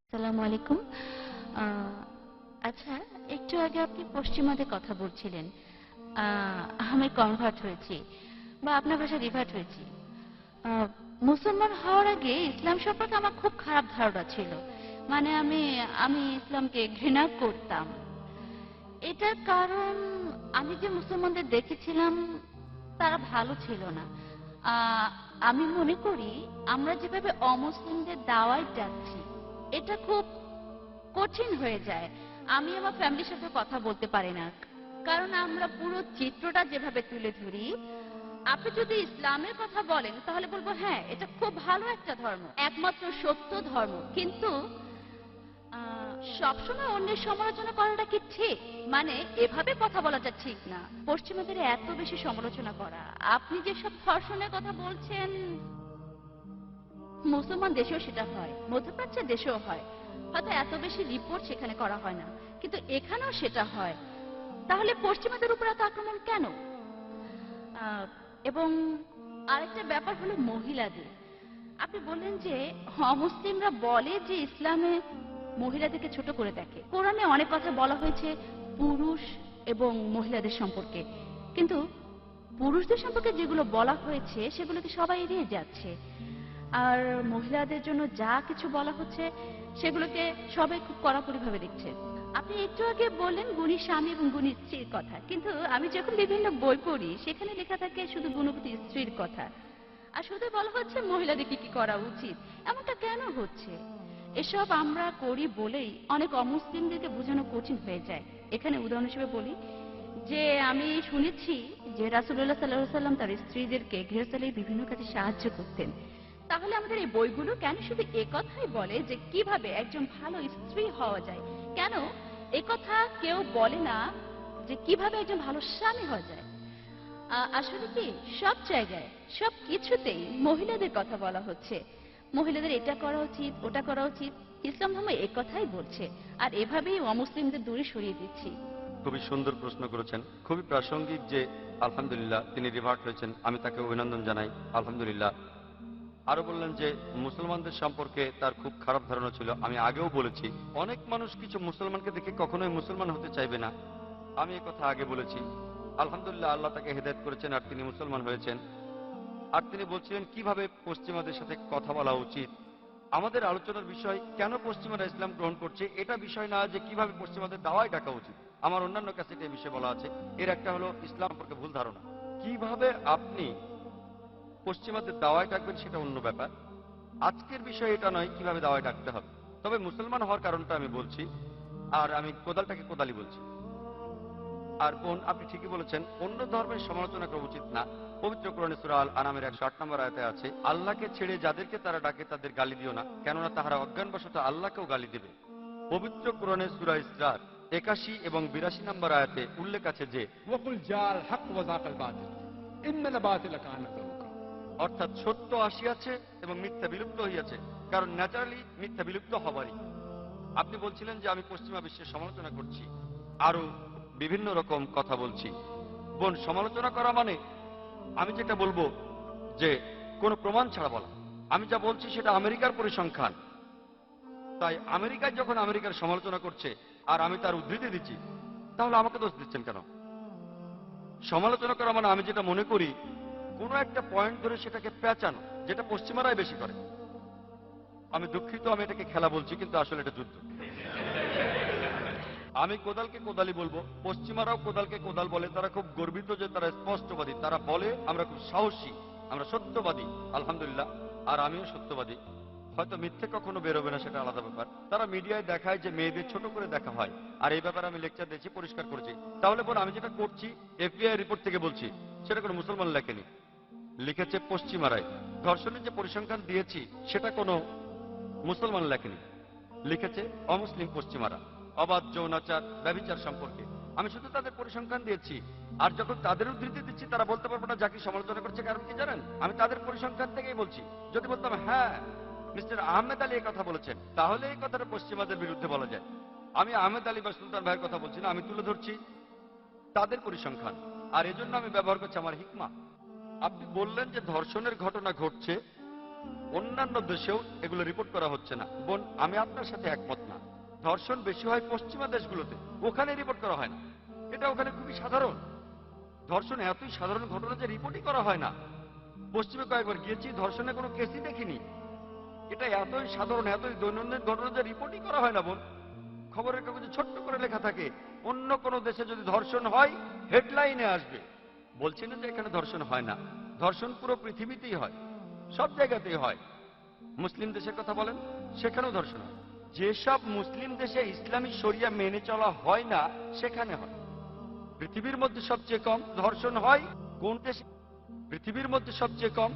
আসসালামু আলাইকুম। আচ্ছা, একটু আগে আপনি পশ্চিমাদের কথা বলছিলেন। আমি কনভার্ট হয়েছি বা আপনার ভাষায় রিভার্ট হয়েছি। আহ, মুসলমান হওয়ার আগে ইসলাম সম্পর্কে আমার খুব খারাপ ধারণা ছিল। মানে আমি আমি ইসলামকে ঘৃণা করতাম। এটার কারণ আমি যে মুসলমানদের দেখেছিলাম তারা ভালো ছিল না। আহ, আমি মনে করি আমরা যেভাবে অমুসলিমদের দাওয়ায় যাচ্ছি এটা খুব কঠিন হয়ে যায়। আমি আমার ফ্যামিলির সাথে কথা বলতে পারি না, কারণ আমরা পুরো চিত্রটা যেভাবে তুলে ধরি। আপনি যদি ইসলামের কথা বলেন তাহলে বলবো হ্যাঁ, এটা খুব ভালো একটা ধর্ম, একমাত্র সত্য ধর্ম। কিন্তু সবসময় অন্যের সমালোচনা করাটা কি ঠিক? মানে এভাবে কথা বলাটা ঠিক না। পশ্চিমাদের এত বেশি সমালোচনা করা, আপনি যেসব ধর্ষণের কথা বলছেন, মুসলমান দেশেও সেটা হয়, মধ্যপ্রাচ্যের দেশেও হয়। হয়তো এত বেশি রিপোর্ট সেখানে করা হয় না, কিন্তু এখানেও সেটা হয়। তাহলে পশ্চিমাদের উপর এত আক্রমণ কেন? আহ, এবং আরেকটা ব্যাপার হলো মহিলাদের। আপনি বললেন যে অমুসলিমরা বলে যে ইসলামে মহিলাদেরকে ছোট করে দেখে। কোরআনে অনেক কথা বলা হয়েছে পুরুষ এবং মহিলাদের সম্পর্কে, কিন্তু পুরুষদের সম্পর্কে যেগুলো বলা হয়েছে সেগুলোকে সবাই এড়িয়ে যাচ্ছে। আর মহিলাদের জন্য যা কিছু বলা হচ্ছে সেগুলোকে সবাই খুব কড়াকড়িভাবে দেখছে। আপনি একটু আগে বললেন গুণী স্বামী এবং গুণী স্ত্রীর কথা, কিন্তু আমি যখন বিভিন্ন বই পড়ি সেখানে লেখা থাকে শুধু গুণবতী স্ত্রীর কথা, আর শুধু বলা হচ্ছে মহিলাদের কি কি করা উচিত। এমনটা কেন হচ্ছে? এসব আমরা করি বলেই অনেক অমুসলিমদেরকে বোঝানো কঠিন হয়ে যায়। এখানে উদাহরণ হিসেবে বলি যে আমি শুনেছি যে রাসূলুল্লাহ সাল্লাল্লাহু আলাইহি সাল্লাম তার স্ত্রীদেরকে গৃহস্থালির বিভিন্ন কাজে সাহায্য করতেন। তাহলে আমাদের এই বইগুলো কেন শুধু একথাই বলে যে কিভাবে একজন ভালো স্ত্রী হওয়া যায়? কেন একথা কেউ বলে না যে কিভাবে একজন ভালো স্বামী হওয়া যায়? আসলে কি সব জায়গায় সব কিছুতেই মহিলাদের কথা বলা হচ্ছে। মহিলাদের এটা করা উচিত, ওটা করা উচিত। ইসলাম ধর্ম একথাই বলছে, আর এভাবেই অমুসলিমদের দূরে সরিয়ে দিচ্ছি। খুবই সুন্দর প্রশ্ন করেছেন, খুবই প্রাসঙ্গিক যে আলহামদুলিল্লাহ তিনি রিভার্ট হয়েছেন, আমি তাকে অভিনন্দন জানাই আলহামদুলিল্লাহ। আরো বললেন যে মুসলমানদের সম্পর্কে তার খুব খারাপ ধারণা ছিল। আমি আগেও বলেছি অনেক মানুষ কিছু মুসলমানকে দেখে কখনোই মুসলমান হতে চাইবে না, আমি কথা আগে বলেছি। আলহামদুলিল্লাহ আল্লাহ তাকে হেদায়েত করেছেন আর তিনি মুসলমান হয়েছেন। আর তিনি বলছিলেন কিভাবে পশ্চিমাদের সাথে কথা বলা উচিত। আমাদের আলোচনার বিষয় কেন পশ্চিমারা ইসলাম গ্রহণ করছে এটা বিষয় না, যে কিভাবে পশ্চিমাদের দাওয়ায় ডাকা উচিত। আমার অন্যান্য ক্যাসেটে এই বিষয়ে বলা আছে। এর একটা হলো ইসলাম সম্পর্কে ভুল ধারণা। কিভাবে আপনি পশ্চিমাদের দাওয়ায় ডাকবেন সেটা অন্য ব্যাপার। আজকের বিষয় এটা নয় কিভাবে দাওয়ায় ডাকতে হবে। তবে মুসলমান হওয়ার কারণটা আমি বলছি, আর আমি কোদালটাকে কোদালি বলছি। আর বোন, আপনি ঠিকই বলেছেন, অন্য ধর্মের সমালোচনা করা উচিত না। পবিত্র কোরআনে সূরা আল আনামের 108 নম্বর আয়াতে আছে, আল্লাহকে ছেড়ে যাদেরকে তারা ডাকে তাদের গালি দিও না, কেননা তাহারা অজ্ঞানবশত আল্লাহকেও গালি দেবে। পবিত্র কোরআনে সূরা ইসরার 81 এবং 82 নম্বর আয়াতে উল্লেখ আছে যে অর্থাৎ সত্য আসিয়াছে এবং মিথ্যা বিলুপ্ত হইয়াছে, কারণ ন্যাচারালি মিথ্যা বিলুপ্ত হবারই। আপনি বলছিলেন যে আমি পশ্চিমা বিশ্বের সমালোচনা করছি, আরো বিভিন্ন রকম কথা বলছি। বোন, সমালোচনা করা মানে আমি যেটা বলবো যে কোনো প্রমাণ ছাড়া বলা। আমি যা বলছি সেটা আমেরিকার পরিসংখ্যান। তাই আমেরিকায় যখন আমেরিকার সমালোচনা করছে আর আমি তার উদ্ধৃতি দিচ্ছি, তাহলে আমাকে দোষ দিচ্ছেন কেন? সমালোচনা করা মানে আমি যেটা মনে করি কোনো একটা পয়েন্ট ধরে সেটাকে পেঁচানো, যেটা পশ্চিমারাই বেশি করে। আমি দুঃখিত, আমি এটাকে খেলা বলছি, কিন্তু আসলে এটা যুদ্ধ। আমি কোদালকে কোদালি বলবো, পশ্চিমারাও কোদালকে কোদাল বলে। তারা খুব গর্বিত যে তারা স্পষ্টবাদী। তারা বলে আমরা খুব সাহসী, আমরা সত্যবাদী। আলহামদুলিল্লাহ, আর আমিও সত্যবাদী। হয়তো মিথ্যে কখনো বেরোবে না, সেটা আলাদা ব্যাপার। তারা মিডিয়ায় দেখায় যে মেয়েদের ছোট করে দেখা হয়, আর এই ব্যাপারে আমি লেকচার দিয়েছি, পরিষ্কার করেছি। তাহলে পর আমি যেটা করছি এফবিআই রিপোর্ট থেকে বলছি, সেটা কোনো মুসলমান লেখেনি, লিখেছে পশ্চিমারাই। ধর্ষণের যে পরিসংখ্যান দিয়েছি সেটা কোনো মুসলমান লেখেনি, লিখেছে অমুসলিম পশ্চিমারা। অবাধ যৌনাচার, ব্যভিচার সম্পর্কে আমি শুধু তাদের পরিসংখ্যান দিয়েছি। আর যখন তাদের উদ্ধৃতি দিচ্ছি তারা বলতে পারবো না যাকে সমালোচনা করছে। কারণ কি জানেন? আমি তাদের পরিসংখ্যান থেকেই বলছি। যদি বলতাম হ্যাঁ মিস্টার আহমেদ আলী এই কথা বলেছেন, তাহলে এই কথাটা পশ্চিমাদের বিরুদ্ধে বলা যায়। আমি আহমেদ আলী বা সুলতান ভাইয়ের কথা বলছি না, আমি তুলে ধরছি তাদের পরিসংখ্যান। আর এজন্য আমি ব্যবহার করছি আমার হিকমা। আপনি বললেন যে ধর্ষণের ঘটনা ঘটছে, অন্যান্য দেশেও এগুলো রিপোর্ট করা হচ্ছে না। বোন, আমি আপনার সাথে একমত না। ধর্ষণ বেশি হয় পশ্চিমা দেশগুলোতে, ওখানে রিপোর্ট করা হয় না। এটা ওখানে খুবই সাধারণ। ধর্ষণ এতই সাধারণ ঘটনা যে রিপোর্টই করা হয় না। পশ্চিমে কয়েকবার গিয়েছি, ধর্ষণে কোনো কেসই দেখিনি। এটা এতই সাধারণ, এতই দৈনন্দিন ঘটনা যে রিপোর্টই করা হয় না। বোন, খবরের কাগজে ছোট্ট করে লেখা থাকে, অন্য কোনো দেশে যদি ধর্ষণ হয় হেডলাইনে আসবে। বলছি না যে এখানে ধর্ষণ হয় না, ধর্ষণ পুরো পৃথিবীতেই হয়, সব জায়গাতেই হয়। মুসলিম দেশের কথা বলেন, সেখানেও ধর্ষণ হয়। যেসব মুসলিম দেশে ইসলামী শরিয়া মেনে চলা হয় না সেখানে হয়। পৃথিবীর মধ্যে সবচেয়ে কম ধর্ষণ হয় কোন দেশে? পৃথিবীর মধ্যে সবচেয়ে কম,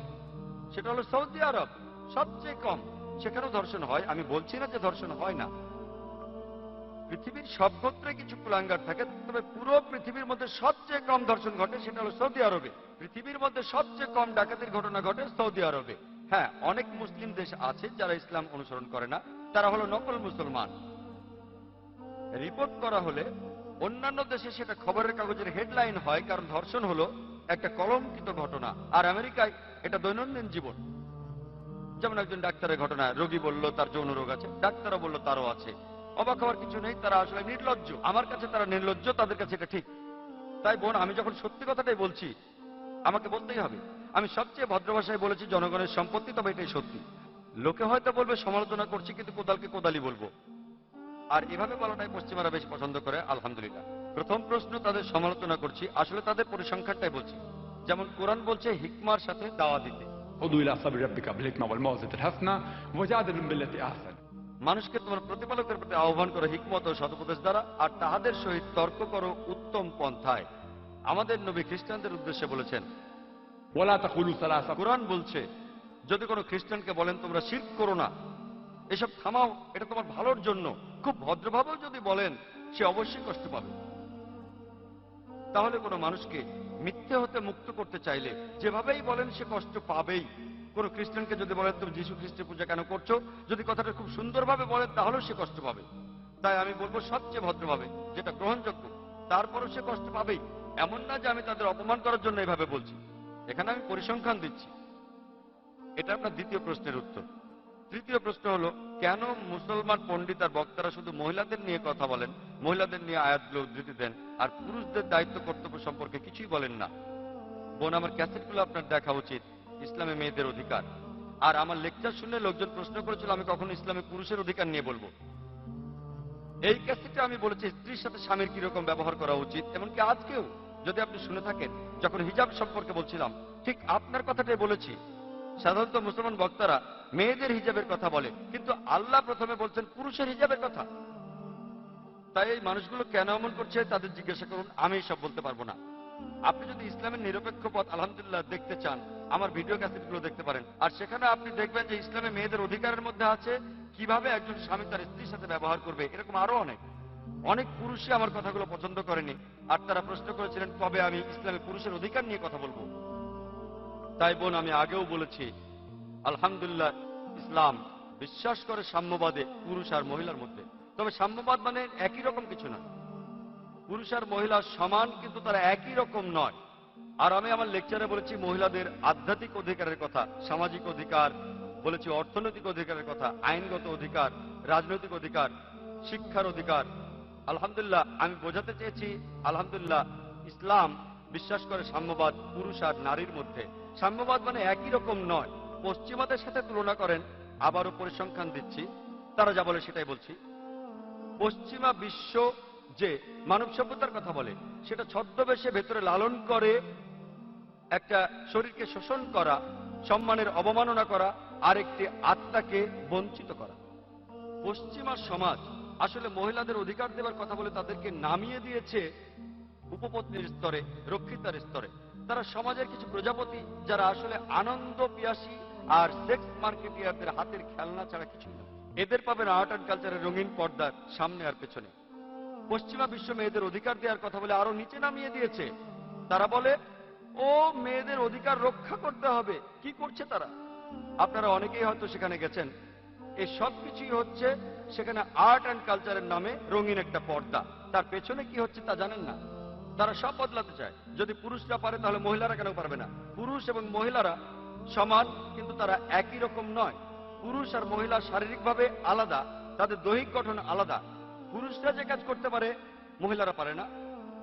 সেটা হলো সৌদি আরব। সবচেয়ে কম, সেখানেও ধর্ষণ হয়। আমি বলছি না যে ধর্ষণ হয় না। পৃথিবীর সব গোত্রে কিছু কুলাঙ্গার থাকে, তবে পুরো পৃথিবীর মধ্যে সবচেয়ে কম ধর্ষণ ঘটে সেটা হলো সৌদি আরবে। পৃথিবীর মধ্যে সবচেয়ে কম ডাকাতির ঘটনা ঘটে সৌদি আরবে। হ্যাঁ, অনেক মুসলিম দেশ আছে যারা ইসলাম অনুসরণ করে না, তারা হলো নকল মুসলমান। রিপোর্ট করা হলে অন্যান্য দেশে সেটা খবরের কাগজের হেডলাইন হয়, কারণ ধর্ষণ হলো একটা কলঙ্কিত ঘটনা। আর আমেরিকায় এটা দৈনন্দিন জীবন। যেমন একজন ডাক্তারের ঘটনা, রোগী বলল তার যৌন রোগ আছে, ডাক্তারও বলল তারও আছে। অবাক হওয়ার কিছু নেই, তারা আসলে নির্লজ্জ। আমার কাছে তারা নির্লজ্জ, তাদের কাছে এটা ঠিক। তাই বোন, আমি যখন সত্যি কথাটাই বলছি আমাকে বলতেই হবে। আমি সবচেয়ে ভদ্র ভাষায় বলেছি জনগণের সম্পত্তি, তবে এটাই সত্যি। লোকে হয়তো বলবে সমালোচনা করছি, কিন্তু কোদালকে কোদালি বলবো। আর এভাবে বলাটাই পশ্চিমারা বেশ পছন্দ করে, আলহামদুলিল্লাহ। প্রথম প্রশ্ন, তাদের সমালোচনা করছি, আসলে তাদের পরিসংখ্যানটাই বলছি। যেমন কোরআন বলছে হিকমার সাথে দাওয়া দিতে। ادعو إلى سبيل ربك بالحكمة والموعظة الحسنة وجادلهم بالتي أحسن। মানুষকে তোমার প্রতিপালকের প্রতি আহ্বান করো হিকমত ও সদুপদেশ দ্বারা, আর তাহাদের সহিত তর্ক করো উত্তম পন্থায়। আমাদের নবী খ্রিস্টানদের উদ্দেশ্যে বলেছেন, ولا تقولوا ثلاثة। কোরআন বলছে যদি কোনো খ্রিস্টানকে বলেন তোমরা শিরক করো না, এসব থামাও, এটা তোমার ভালোর জন্য, খুব ভদ্রভাবেও যদি বলেন, সে অবশ্যই কষ্ট পাবে। তাহলে কোনো মানুষকে মিথ্যে হতে মুক্ত করতে চাইলে যেভাবেই বলেন সে কষ্ট পাবেই। কোনো খ্রিস্টানকে যদি বলেন তুমি যীশু খ্রিস্টের পূজা কেন করছো, যদি কথাটা খুব সুন্দরভাবে বলেন তাহলেও সে কষ্ট পাবে। তাই আমি বলবো সবচেয়ে ভদ্রভাবে, যেটা গ্রহণযোগ্য। তারপরও সে কষ্ট পাবেই। এমন না যে আমি তাদের অপমান করার জন্য এভাবে বলছি। এখানে আমি পরিসংখ্যান দিচ্ছি। এটা আপনার দ্বিতীয় প্রশ্নের উত্তর। তৃতীয় প্রশ্ন হলো, কেন মুসলমান পণ্ডিত আর বক্তারা শুধু মহিলাদের নিয়ে কথা বলেন, মহিলাদের নিয়ে আয়াতগুলো উদ্ধৃতি দেন, আর পুরুষদের দায়িত্ব কর্তব্য সম্পর্কে কিছুই বলেন না? বোন, আমার ক্যাসেটগুলো আপনার দেখা উচিত, ইসলামে মেয়েদের অধিকার। আর আমার লেকচার শুনে লোকজন প্রশ্ন করেছিল আমি কখনো ইসলামে পুরুষের অধিকার নিয়ে বলবো। এই ক্যাসেটে আমি বলেছি স্ত্রীর সাথে স্বামীর কিরকম ব্যবহার করা উচিত। এমনকি আজকেও যদি আপনি শুনে থাকেন, যখন হিজাব সম্পর্কে বলছিলাম ঠিক আপনার কথাটাই বলেছি। সাধারণত মুসলমান বক্তারা মেয়েদের হিজাবের কথা বলে, কিন্তু আল্লাহ প্রথমে বলছেন পুরুষের হিজাবের কথা। তাই এই মানুষগুলো কেন এমন করছে তাদের জিজ্ঞাসা করুন, আমি সব বলতে পারবো না। আপনি যদি ইসলামের নিরপেক্ষ পথ আলহামদুলিল্লাহ দেখতে চান, আমার ভিডিও ক্যাসেটগুলো দেখতে পারেন। আর সেখানে আপনি দেখবেন যে ইসলামে মেয়েদের অধিকারের মধ্যে আছে কিভাবে একজন স্বামী তার স্ত্রীর সাথে ব্যবহার করবে। এরকম আরো অনেক পুরুষই আমার কথাগুলো পছন্দ করেনি, আর তারা প্রশ্ন করেছিলেন কবে আমি ইসলামে পুরুষের অধিকার নিয়ে কথা বলবো। তাই বোন, আমি আগেও বলেছি আলহামদুলিল্লাহ ইসলাম বিশ্বাস করে সাম্যবাদে পুরুষ আর মহিলার মধ্যে। তবে সাম্যবাদ মানে একই রকম কিছু না। পুরুষ আর মহিলা সমান, কিন্তু তারা একই রকম নয়। আর আমি আমার লেকচারে বলেছি মহিলাদের আধ্যাত্মিক অধিকারের কথা, সামাজিক অধিকার বলেছি, অর্থনৈতিক অধিকারের কথা, আইনগত অধিকার, রাজনৈতিক অধিকার, শিক্ষার অধিকার। আলহামদুলিল্লাহ আমি বোঝাতে চেয়েছি আলহামদুলিল্লাহ ইসলাম বিশ্বাস করে সাম্যবাদ পুরুষ আর নারীর মধ্যে। সাম্যবাদ মানে একই রকম নয়। পশ্চিমাদের সাথে তুলনা করেন, আবারও পরিসংখ্যান দিচ্ছি, তারা যা বলে সেটাই বলছি। পশ্চিমা বিশ্ব যে মানব সভ্যতার কথা বলে, সেটা ছদ্মবেশে ভেতরে লালন করে একটা শরীরকে শোষণ করা, সম্মানের অবমাননা করা, আর একটি আত্মাকে বঞ্চিত করা। পশ্চিমা সমাজ আসলে মহিলাদের অধিকার দেওয়ার কথা বলে তাদেরকে নামিয়ে দিয়েছে উপপত্নীর স্তরে, রক্ষিতার স্তরে। তারা সমাজের কিছু প্রজাপতি যারা আসলে আনন্দ পিয়াসী আর সেক্স মার্কেটিয়ারদের হাতের খেলনা ছাড়া কিছুই না। এদের পাবেন আর্ট অ্যান্ড কালচারের রঙিন পর্দার সামনে আর পেছনে। পশ্চিমা বিশ্ব মেয়েদের অধিকার দেওয়ার কথা বলে আরো নিচে নামিয়ে দিয়েছে। তারা বলে ও মেয়েদের অধিকার রক্ষা করতে হবে। কি করছে তারা? আপনারা অনেকেই হয়তো সেখানে গেছেন। এই সব কিছুই হচ্ছে সেখানে আর্ট অ্যান্ড কালচারের নামে রঙিন একটা পর্দা। তার পেছনে কি হচ্ছে তা জানেন না। তারা সব বদলাতে চায়। যদি পুরুষরা পারে তাহলে মহিলারা কেন পারবে না? পুরুষ এবং মহিলারা সমান, কিন্তু তারা একই রকম নয়। পুরুষ আর মহিলা শারীরিকভাবে আলাদা, তাদের দৈহিক গঠন আলাদা। পুরুষরা যে কাজ করতে পারে মহিলারা পারে না,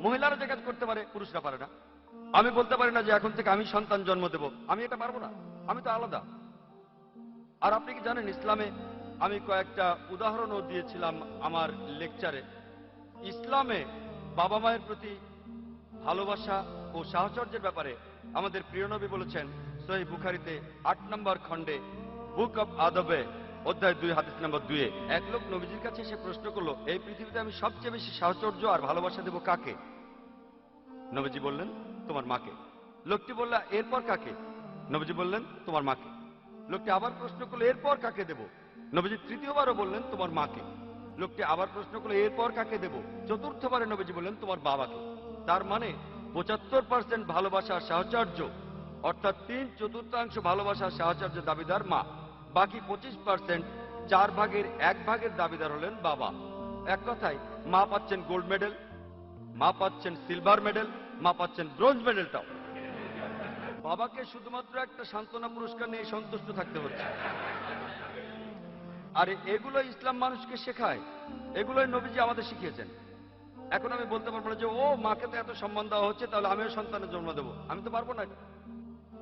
মহিলারা যে কাজ করতে পারে পুরুষরা পারে না। আমি বলতে পারি না যে এখন থেকে আমি সন্তান জন্ম দেব, আমি এটা পারবো না, আমি তো আলাদা। আর আপনি কি জানেন, ইসলামে আমি কয়েকটা উদাহরণও দিয়েছিলাম আমার লেকচারে। ইসলামে বাবা মায়ের প্রতি ভালোবাসা ও সাহচর্যের ব্যাপারে আমাদের প্রিয় নবী বলেছেন সহিহ বুখারীতে 8 নম্বর খণ্ডে, বুক অব আদবে, অধ্যায় 2 হাদিস নম্বর 2-এ এক লোক নবীজির কাছে এসে প্রশ্ন করলো, এই পৃথিবীতে আমি সবচেয়ে বেশি সাহচর্য আর ভালোবাসা দেব কাকে? নবীজি বললেন, তোমার মাকে। লোকটি বলল, এরপর কাকে? নবীজি বললেন, তোমার মাকে। লোকটি আবার প্রশ্ন করলো, এরপর কাকে দেব? নবীজি তৃতীয়বারও বললেন, তোমার মাকে। লোকটি আবার প্রশ্ন করলো, এরপর কাকে দেব? চতুর্থবারে নবীজি বললেন, তোমার বাবাকে। তার মানে 75% ভালোবাসা সাহচর্য, অর্থাৎ 3/4 ভালোবাসা সাহচর্য দাবিদার মা। বাকি 25%, 4 ভাগের 1 ভাগের দাবিদার হলেন বাবা। এক কথায়, মা পাচ্ছেন গোল্ড মেডেল, মা পাচ্ছেন সিলভার মেডেল, মা পাচ্ছেন ব্রোঞ্জ মেডেলটাও। বাবাকে শুধুমাত্র একটা সান্ত্বনা পুরস্কার নিয়ে সন্তুষ্ট থাকতে হচ্ছে। আর এগুলো ইসলাম মানুষকে শেখায়, এগুলোই নবীজি আমাদের শিখিয়েছেন। এখন আমি বলতে পারবো না যে ও মাকে তো এত সম্মান দেওয়া হচ্ছে, তাহলে আমিও সন্তানের জন্ম দেবো, আমি তো পারবো না এটা।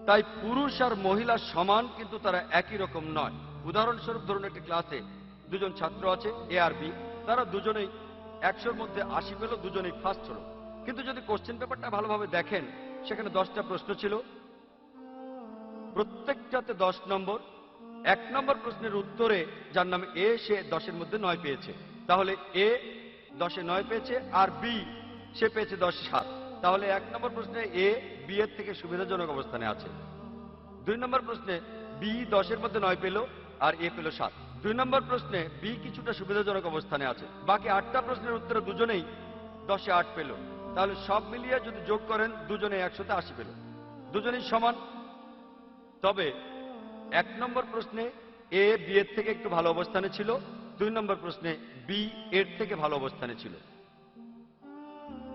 তাই পুরুষ আর মহিলা সমান, কিন্তু তারা একই রকম নয়। উদাহরণস্বরূপ ধরুন, একটি ক্লাসে দুজন ছাত্র আছে, এ আর বি। তারা দুজনেই 100-র মধ্যে 80 পেল, দুজনেই ফার্স্ট হলো। কিন্তু যদি কোশ্চেন পেপারটা ভালোভাবে দেখেন, সেখানে 10টা প্রশ্ন ছিল, প্রত্যেকটাতে 10 নম্বর। 1 নম্বর প্রশ্নের উত্তরে যার নাম এ, সে 10-এর মধ্যে 9 পেয়েছে। তাহলে এ 10-এ 9 পেয়েছে, আর বি সে পেয়েছে 10-এ 7। তাহলে 1 নম্বর প্রশ্নে এ বি এর থেকে সুবিধাজনক অবস্থানে আছে। 2 নম্বর প্রশ্নে বি 10-এর মধ্যে 9 পেল, আর এ পেল 7। 2 নম্বর প্রশ্নে বি কিছুটা সুবিধাজনক অবস্থানে আছে। বাকি 8টা প্রশ্নের উত্তরে দুজনেই 10-এ 8 পেল। তাহলে সব মিলিয়ে যদি যোগ করেন, দুজনে 100-তে 80 পেল, দুজনেই সমান। তবে 1 নম্বর প্রশ্নে এ বি এর থেকে একটু ভালো অবস্থানে ছিল, 2 নম্বর প্রশ্নে বি এর থেকে ভালো অবস্থানে ছিল।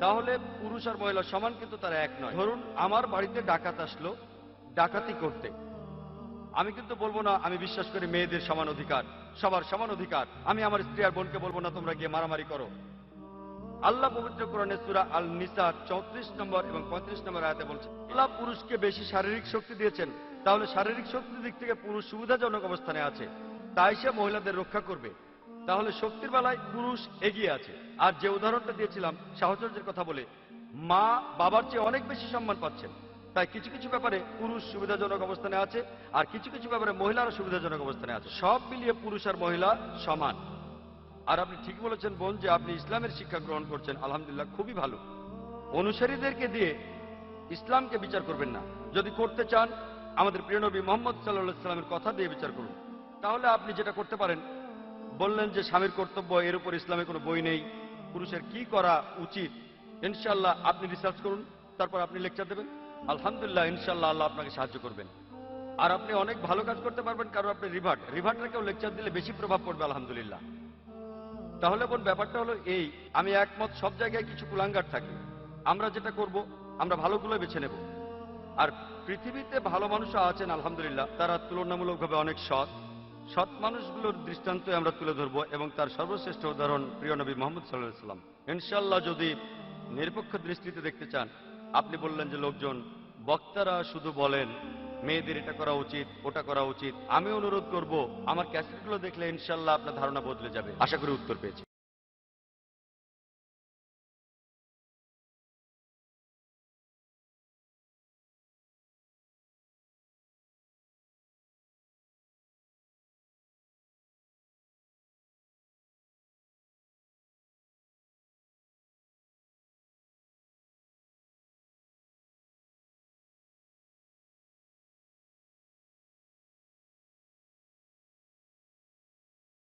তাহলে পুরুষ আর মহিলা সমান, কিন্তু তারা এক নয়। ধরুন আমার বাড়িতে ডাকাত আসলো ডাকাতি করতে, আমি কিন্তু বলবো না আমি বিশ্বাস করি মেয়েদের সমান অধিকার, সবার সমান অধিকার। আমি আমার স্ত্রী আর বোনকে বলবো না তোমরা গিয়ে মারামারি করো। আল্লাহ পবিত্র কোরআনে সূরা আল নিসা 34 নম্বর এবং 35 নম্বর আয়াতে বলছেন, আল্লাহ পুরুষকে বেশি শারীরিক শক্তি দিয়েছেন, তাহলে শারীরিক শক্তির দিক থেকে পুরুষ সুবিধাজনক অবস্থানে আছে, তাই সে মহিলাদের রক্ষা করবে। তাহলে শক্তির বেলায় পুরুষ এগিয়ে আছে। আর যে উদাহরণটা দিয়েছিলাম সাহচর্যের কথা বলে, মা বাবার চেয়ে অনেক বেশি সম্মান পাচ্ছেন। তাই কিছু কিছু ব্যাপারে পুরুষ সুবিধাজনক অবস্থানে আছে, আর কিছু কিছু ব্যাপারে মহিলারা সুবিধাজনক অবস্থানে আছে। সব মিলিয়ে পুরুষ আর মহিলা সমান। আর আপনি ঠিক বলেছেন বোন, যে আপনি ইসলামের শিক্ষা গ্রহণ করছেন, আলহামদুলিল্লাহ, খুবই ভালো। অনুসারীদেরকে দিয়ে ইসলামকে বিচার করবেন না। যদি করতে চান, আমাদের প্রিয় নবী মুহাম্মদ সাল্লাল্লাহু আলাইহি সাল্লামের কথা দিয়ে বিচার করুন। তাহলে আপনি যেটা করতে পারেন, বললেন যে স্বামীর কর্তব্য, এর উপর ইসলামে কোনো বই নেই, পুরুষের কি করা উচিত, ইনশাআল্লাহ আপনি রিসার্চ করুন, তারপর আপনি লেকচার দেবেন। আলহামদুলিল্লাহ, ইনশাআল্লাহ আল্লাহ আপনাকে সাহায্য করবেন। আর আপনি অনেক ভালো কাজ করতে পারবেন, কারণ আপনি রিভার্টারকেও লেকচার দিলে বেশি প্রভাব পড়বে, আলহামদুলিল্লাহ। তাহলে বোন, ব্যাপারটা হলো এই, আমি একমত, সব জায়গায় কিছু কুলাঙ্গার থাকে। আমরা যেটা করব, আমরা ভালোগুলো বেছে নেব। আর পৃথিবীতে ভালো মানুষও আছেন, আলহামদুলিল্লাহ, তারা তুলনামূলকভাবে অনেক সৎ। সৎ মানুষগুলোর দৃষ্টান্ত আমরা তুলে ধরবো, এবং তার সর্বশ্রেষ্ঠ উদাহরণ প্রিয় নবী মুহাম্মদ সাল্লাল্লাহু আলাইহি ওয়াসাল্লাম। ইনশাআল্লাহ, যদি নিরপেক্ষ দৃষ্টিতে দেখতে চান, আপনি বললেন যে লোকজন, বক্তারা শুধু বলেন মেয়েদের এটা করা উচিত, ওটা করা উচিত। আমি অনুরোধ করব, আমার ক্যাসেটগুলো দেখলে ইনশাআল্লাহ আপনার ধারণা বদলে যাবে। আশা করি উত্তর পেয়েছি।